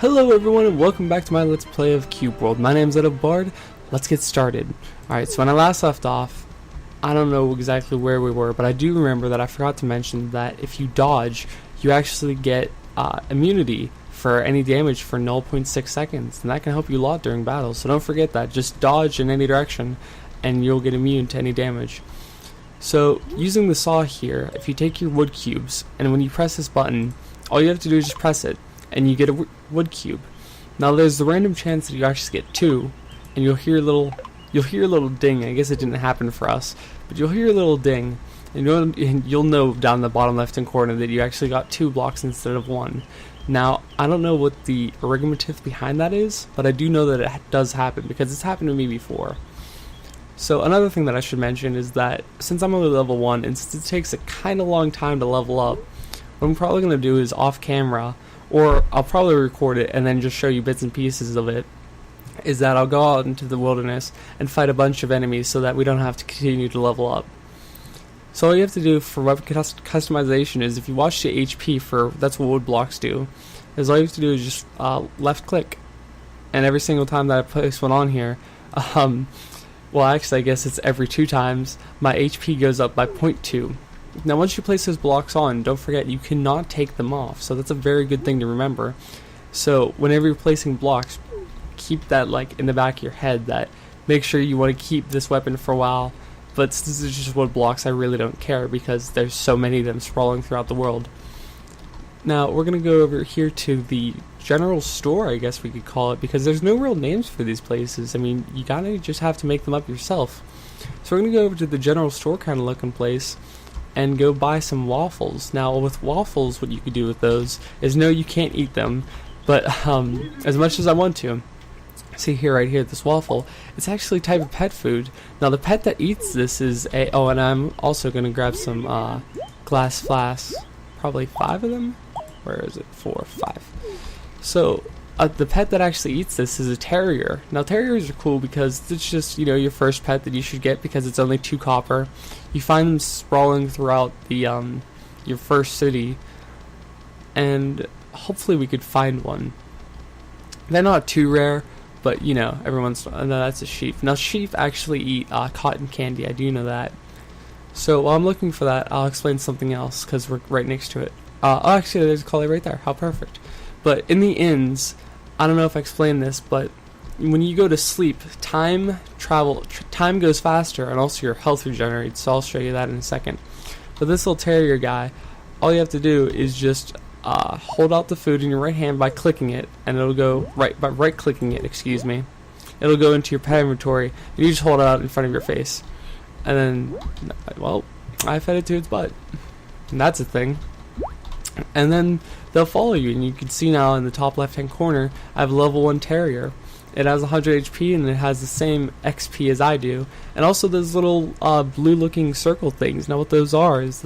Hello everyone and welcome back to my Let's Play of Cube World. My name's Ediblebard. Let's get started. Alright, so when I last left off, I don't know exactly where we were, but I do remember that I forgot to mention that if you dodge, you actually get immunity for any damage for 0.6 seconds, and that can help you a lot during battles, so don't forget that. Just dodge in any direction and you'll get immune to any damage. So using the saw here, if you take your wood cubes, and when you press this button, all you have to do is just press it, and you get a wood cube. Now there's the random chance that you actually get two, and you'll hear a little ding. I guess it didn't happen for us, but you'll hear a little ding, and you'll know down the bottom left hand corner that you actually got 2 blocks instead of 1. Now I don't know what the arithmetic behind that is, but I do know that it does happen because it's happened to me before. So another thing that I should mention is that since I'm only level 1, and since it takes a kind of long time to level up, what I'm probably going to do is off camera, or I'll probably record it and then just show you bits and pieces of it, is that I'll go out into the wilderness and fight a bunch of enemies so that we don't have to continue to level up. So all you have to do for weapon customization is, if you watch the HP that's what wood blocks do, is all you have to do is just left click, and every single time that I place one on here, well actually I guess it's every 2 times, my HP goes up by 0.2. Now once you place those blocks on, don't forget you cannot take them off, so that's a very good thing to remember. So whenever you're placing blocks, keep that like in the back of your head, that make sure you want to keep this weapon for a while, but since this is just wood blocks, I really don't care because there's so many of them sprawling throughout the world. Now we're going to go over here to the general store, I guess we could call it, because there's no real names for these places. I mean, you gotta just have to make them up yourself. So we're going to go over to the general store kind of looking place and go buy some waffles. Now with waffles, what you could do with those is, no, you can't eat them, but as much as I want to. See here, right here, this waffle, it's actually a type of pet food. Now the pet that eats this is and I'm also going to grab some glass flasks, probably 5 of them. Where is it? 4, 5. So the pet that actually eats this is a terrier. Now terriers are cool because it's just, you know, your first pet that you should get because it's only 2 copper. You find them sprawling throughout the your first city, and hopefully we could find one. They're not too rare, but you know, everyone's no, that's a sheep. Now sheep actually eat cotton candy. I do know that. So while I'm looking for that, I'll explain something else because we're right next to it. Oh, actually, there's a collie right there. How perfect. But in the inns, I don't know if I explained this, but when you go to sleep, time goes faster, and also your health regenerates, so I'll show you that in a second. But this little terrier guy, all you have to do is just hold out the food in your right hand by clicking it, and it'll go by right-clicking it, excuse me. It'll go into your pet inventory, and you just hold it out in front of your face. And then, well, I fed it to its butt. And that's a thing. And then they'll follow you, and you can see now in the top left hand corner I have a level 1 terrier. It has 100 HP and it has the same XP as I do, and also those little blue looking circle things. Now what those are is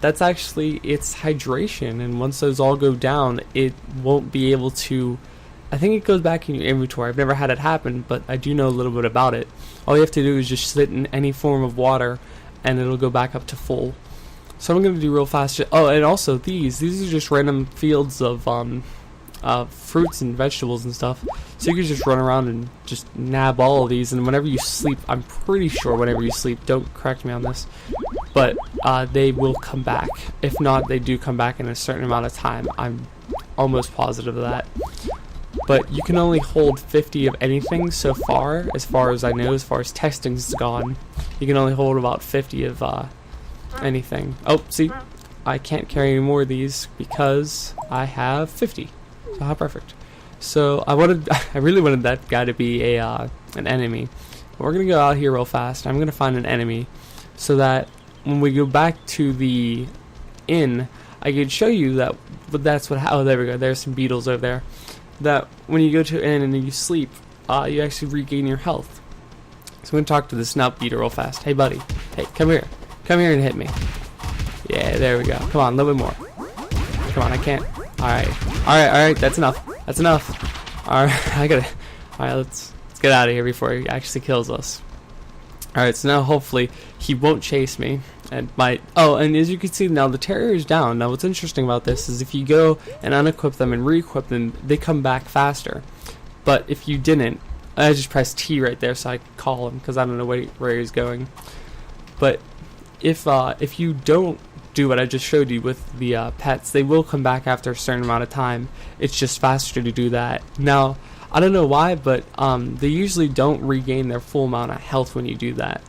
that's actually its hydration, and once those all go down, it won't be able to, I think it goes back in your inventory. I've never had it happen, but I do know a little bit about it. All you have to do is just sit in any form of water and it'll go back up to full. So I'm going to do real fast. Oh, and also these are just random fields of fruits and vegetables and stuff. So you can just run around and just nab all of these. And whenever you sleep, I'm pretty sure whenever you sleep, don't correct me on this, but they will come back. If not, they do come back in a certain amount of time. I'm almost positive of that. But you can only hold 50 of anything so far as I know, as far as testing's gone. You can only hold about 50 of anything. Oh, see, I can't carry any more of these because I have 50. So how perfect. So I really wanted that guy to be an enemy. But we're gonna go out here real fast. I'm gonna find an enemy so that when we go back to the inn, I could show you that. But that's what. Oh, there we go. There's some beetles over there. That when you go to an inn and you sleep, you actually regain your health. So I'm gonna talk to the snout beetle real fast. Hey, buddy. Hey, come here. Come here and hit me. Yeah, there we go. Come on, a little bit more. Come on, I can't. Alright, that's enough. That's enough. Alright, let's get out of here before he actually kills us. Alright, so now hopefully he won't chase me. And and as you can see now, the terrier is down. Now what's interesting about this is if you go and unequip them and re-equip them, they come back faster. But if you didn't, I just pressed T right there so I could call him because I don't know where he's going. But if you don't do what I just showed you with the pets, they will come back after a certain amount of time. It's just faster to do that. Now, I don't know why, but they usually don't regain their full amount of health when you do that.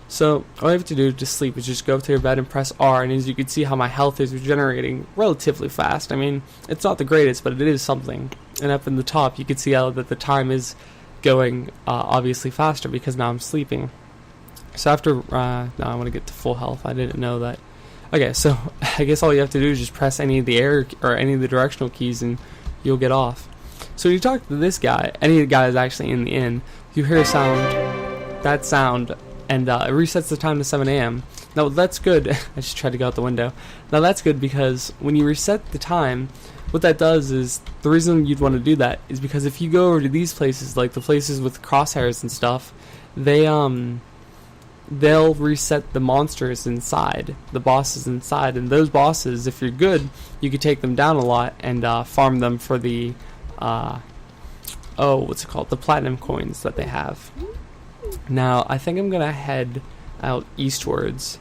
So all you have to do to sleep is just go up to your bed and press R, and as you can see how my health is regenerating relatively fast. I mean, it's not the greatest, but it is something. And up in the top, you can see how that the time is going obviously faster because now I'm sleeping. So after, now I want to get to full health. I didn't know that. Okay, so I guess all you have to do is just press any of the air or any of the directional keys and you'll get off. So when you talk to this guy, any of the guys actually in the inn, you hear a sound, that sound, and it resets the time to 7 a.m. Now that's good. I just tried to go out the window. Now that's good because when you reset the time, what that does is, the reason you'd want to do that is because if you go over to these places, like the places with crosshairs and stuff, they'll reset the monsters inside, the bosses inside, and those bosses, if you're good, you could take them down a lot and farm them for the what's it called, the platinum coins that they have. Now I think I'm gonna head out eastwards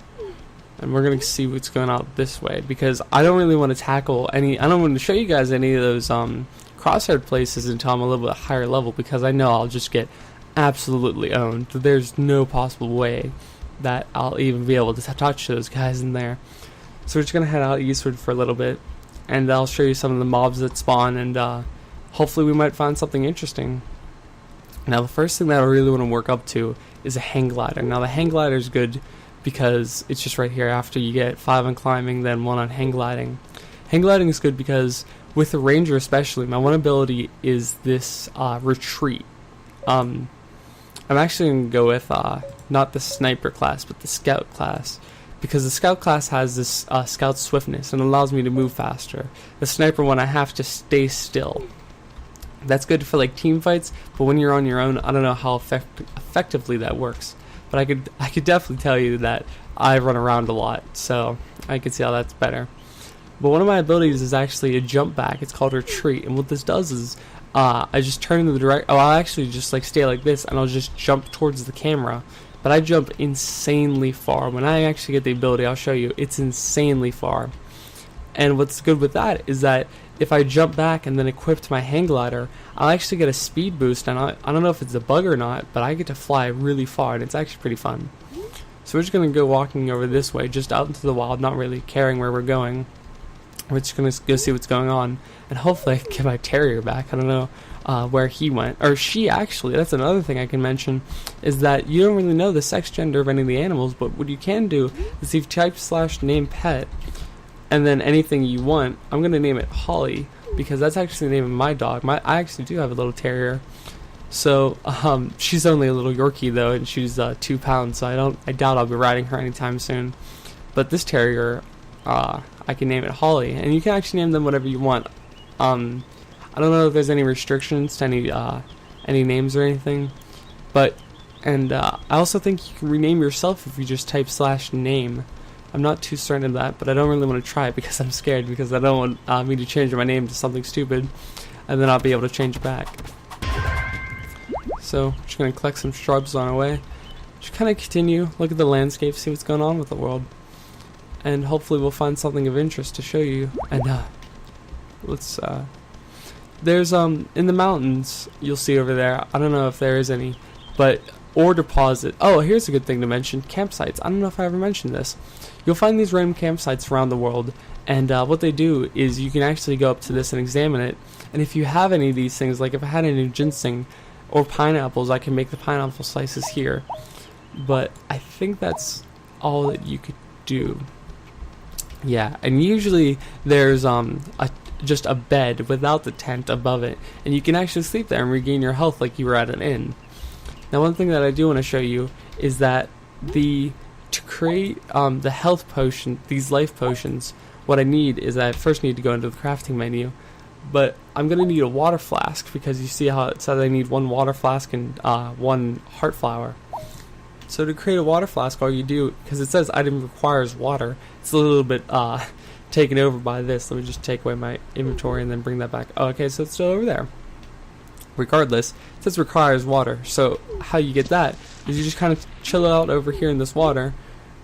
and we're gonna see what's going on this way, because I don't really want to tackle I don't want to show you guys any of those crosshair places until I'm a little bit higher level, because I know I'll just get absolutely owned. There's no possible way that I'll even be able to touch those guys in there. So we're just gonna head out eastward for a little bit and I'll show you some of the mobs that spawn, and hopefully we might find something interesting. Now the first thing that I really want to work up to is a hang glider. Now the hang glider is good because it's just right here after you get 5 on climbing, then 1 on hang gliding. Hang gliding is good because with the ranger especially, my one ability is this retreat. I'm actually going to go with not the sniper class but the scout class, because the scout class has this scout swiftness and allows me to move faster. The sniper one, I have to stay still. That's good for like team fights, but when you're on your own, I don't know how effectively that works. But I could definitely tell you that I run around a lot, so I can see how that's better. But one of my abilities is actually a jump back. It's called retreat, and what this does is I just turn in the direct. Oh, I'll actually just like stay like this, and I'll just jump towards the camera. But I jump insanely far. When I actually get the ability, I'll show you. It's insanely far. And what's good with that is that if I jump back and then equip my hang glider, I'll actually get a speed boost, and I don't know if it's a bug or not, but I get to fly really far, and it's actually pretty fun. So we're just going to go walking over this way, just out into the wild, not really caring where we're going. We're just going to go see what's going on, and hopefully I can get my terrier back. I don't know where he went, or she actually. That's another thing I can mention, is that you don't really know the sex gender of any of the animals, but what you can do is if you type /name pet, and then anything you want, I'm going to name it Holly, because that's actually the name of my dog. I actually do have a little terrier. So, she's only a little Yorkie though, and she's 2 pounds, so I doubt I'll be riding her anytime soon. But this terrier, I can name it Holly, and you can actually name them whatever you want. I don't know if there's any restrictions to any names or anything, but, I also think you can rename yourself if you just type /name. I'm not too certain of that, but I don't really want to try it because I'm scared, because I don't want me to change my name to something stupid, and then I'll be able to change it back. So, just going to collect some shrubs on our way. Just kind of continue, look at the landscape, see what's going on with the world. And hopefully we'll find something of interest to show you. And, there's, in the mountains, you'll see over there, I don't know if there is any, but ore deposit. Oh, here's a good thing to mention, campsites. I don't know if I ever mentioned this. You'll find these random campsites around the world, and what they do is you can actually go up to this and examine it, and if you have any of these things, like if I had any ginseng or pineapples, I can make the pineapple slices here. But I think that's all that you could do. Yeah, and usually there's just a bed without the tent above it, and you can actually sleep there and regain your health like you were at an inn. Now one thing that I do want to show you is that to create the health potion, these life potions, what I need is I first need to go into the crafting menu, but I'm going to need a water flask, because you see how it says I need 1 water flask and 1 heart flower. So to create a water flask, all you do, because it says item requires water, it's a little bit taken over by this. Let me just take away my inventory and then bring that back. Oh, okay, so it's still over there. Regardless, it says requires water. So how you get that is you just kind of chill out over here in this water,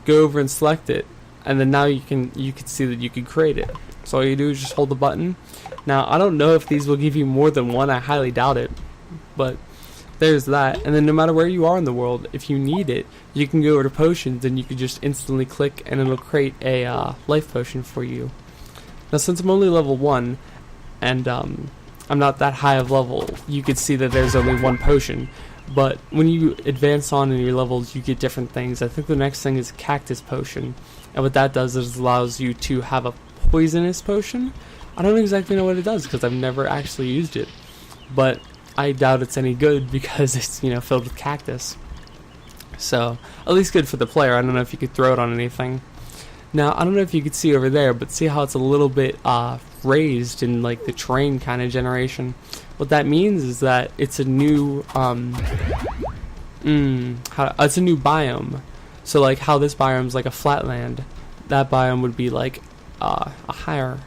go over and select it, and then now you can see that you can create it. So all you do is just hold the button. Now I don't know if these will give you more than one. I highly doubt it, but there's that. And then no matter where you are in the world, if you need it, you can go over to potions and you can just instantly click and it'll create a life potion for you. Now since I'm only level 1 and I'm not that high of level, you can see that there's only one potion. But when you advance on in your levels, you get different things. I think the next thing is cactus potion. And what that does is allows you to have a poisonous potion. I don't exactly know what it does because I've never actually used it. But I doubt it's any good because it's, filled with cactus. So, at least good for the player. I don't know if you could throw it on anything. Now, I don't know if you could see over there, but see how it's a little bit raised in like the terrain kind of generation. What that means is that it's a new it's a new biome. So like how this biome's like a flatland, that biome would be like a higher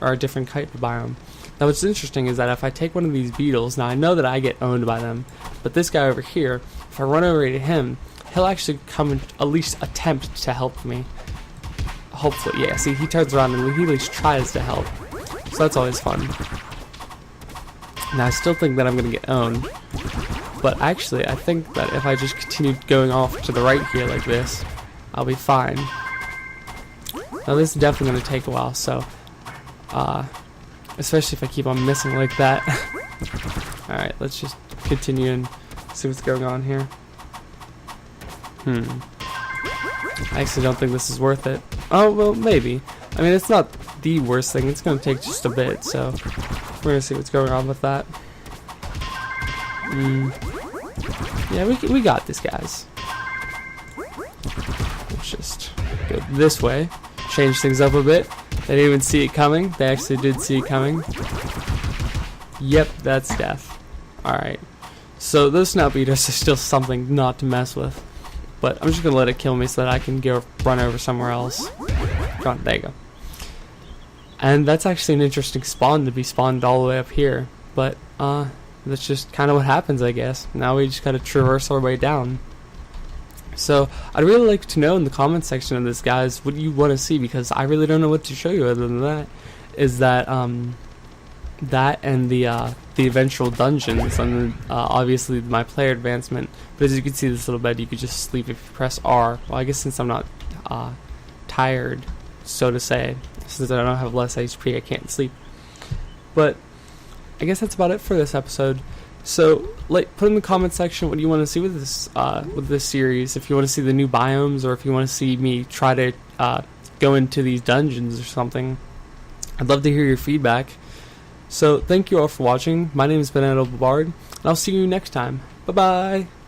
or a different type of biome. Now what's interesting is that if I take one of these beetles, now I know that I get owned by them, but this guy over here, if I run over to him, he'll actually come and at least attempt to help me. Hopefully, yeah, see, he turns around and he at least tries to help. So that's always fun. Now I still think that I'm going to get owned, but actually I think that if I just continue going off to the right here like this, I'll be fine. Now this is definitely going to take a while, so especially if I keep on missing like that. Alright, let's just continue and see what's going on here. I actually don't think this is worth it. Oh, well, maybe. I mean, it's not the worst thing. It's going to take just a bit, so we're going to see what's going on with that. Yeah, we got this, guys. Let's just go this way. Change things up a bit. They didn't even see it coming. They actually did see it coming. Yep, that's death. Alright. So those snout beaters are still something not to mess with. But I'm just going to let it kill me so that I can go run over somewhere else. Come on, there you go. And that's actually an interesting spawn to be spawned all the way up here. But that's just kind of what happens, I guess. Now we just got to traverse our way down. So I'd really like to know in the comment section of this, guys, what you want to see, because I really don't know what to show you other than that. Is that that and the eventual dungeons and obviously my player advancement. But as you can see, this little bed, you could just sleep if you press R. Well, I guess since I'm not tired, so to say, since I don't have less HP, I can't sleep. But I guess that's about it for this episode. So, put in the comment section what you want to see with this series. If you want to see the new biomes, or if you want to see me try to go into these dungeons or something, I'd love to hear your feedback. So, thank you all for watching. My name has been Ediblebard, and I'll see you next time. Bye bye.